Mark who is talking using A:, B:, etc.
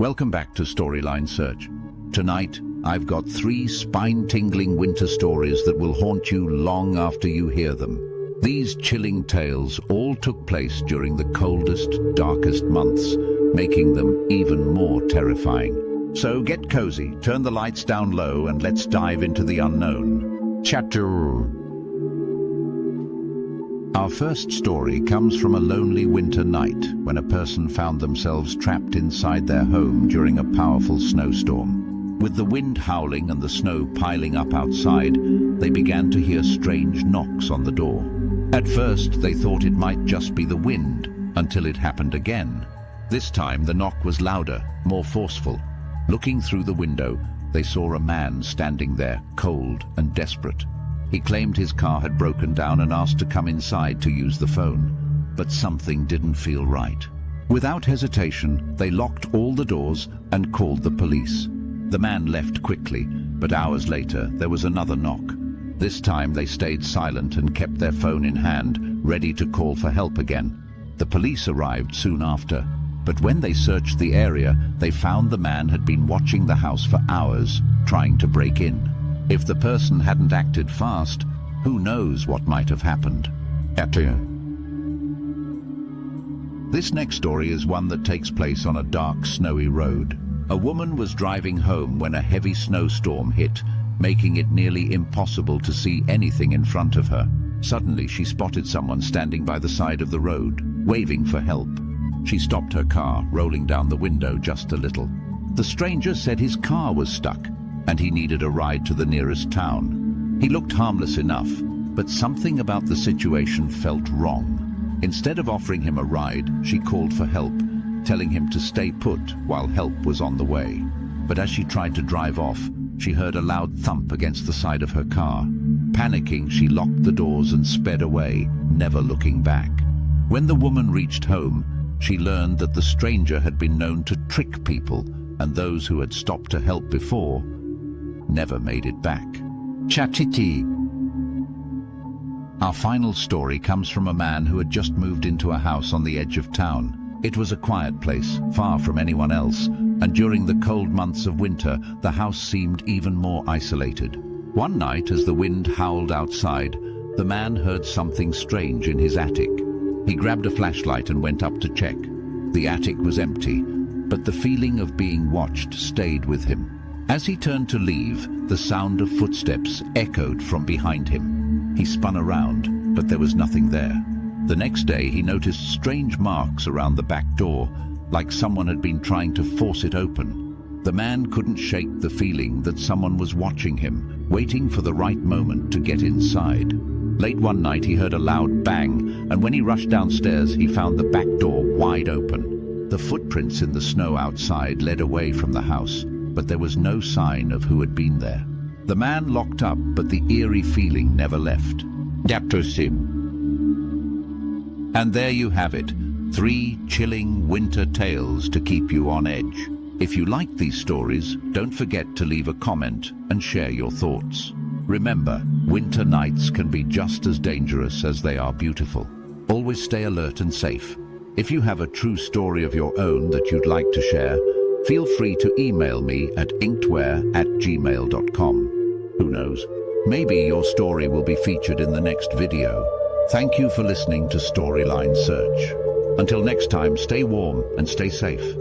A: Welcome back to Storyline Search. Tonight, I've got 3 spine-tingling winter stories that will haunt you long after you hear them. These chilling tales all took place during the coldest, darkest months, making them even more terrifying. So get cozy, turn the lights down low, and let's dive into the unknown. Our first story comes from a lonely winter night when a person found themselves trapped inside their home during a powerful snowstorm. With the wind howling and the snow piling up outside, they began to hear strange knocks on the door. At first, they thought it might just be the wind, until it happened again. This time, the knock was louder, more forceful. Looking through the window, they saw a man standing there, cold and desperate. He claimed his car had broken down and asked to come inside to use the phone. But something didn't feel right. Without hesitation, they locked all the doors and called the police. The man left quickly, but hours later there was another knock. This time they stayed silent and kept their phone in hand, ready to call for help again. The police arrived soon after, but when they searched the area, they found the man had been watching the house for hours, trying to break in. If the person hadn't acted fast, who knows what might have happened. This next story is one that takes place on a dark, snowy road. A woman was driving home when a heavy snowstorm hit, making it nearly impossible to see anything in front of her. Suddenly, she spotted someone standing by the side of the road, waving for help. She stopped her car, rolling down the window just a little. The stranger said his car was stuck, and he needed a ride to the nearest town. He looked harmless enough, but something about the situation felt wrong. Instead of offering him a ride, she called for help, telling him to stay put while help was on the way. But as she tried to drive off, she heard a loud thump against the side of her car. Panicking, she locked the doors and sped away, never looking back. When the woman reached home, she learned that the stranger had been known to trick people, and those who had stopped to help before never made it back. Our final story comes from a man who had just moved into a house on the edge of town. It was a quiet place, far from anyone else, and during the cold months of winter, the house seemed even more isolated. One night, as the wind howled outside, the man heard something strange in his attic. He grabbed a flashlight and went up to check. The attic was empty, but the feeling of being watched stayed with him. As he turned to leave, the sound of footsteps echoed from behind him. He spun around, but there was nothing there. The next day, he noticed strange marks around the back door, like someone had been trying to force it open. The man couldn't shake the feeling that someone was watching him, waiting for the right moment to get inside. Late one night, he heard a loud bang, and when he rushed downstairs, he found the back door wide open. The footprints in the snow outside led away from the house, but there was no sign of who had been there. The man locked up, but the eerie feeling never left. And there you have it, 3 chilling winter tales to keep you on edge. If you like these stories, don't forget to leave a comment and share your thoughts. Remember, winter nights can be just as dangerous as they are beautiful. Always stay alert and safe. If you have a true story of your own that you'd like to share, feel free to email me at inkedware@gmail.com. Who knows? Maybe your story will be featured in the next video. Thank you for listening to Storyline Search. Until next time, stay warm and stay safe.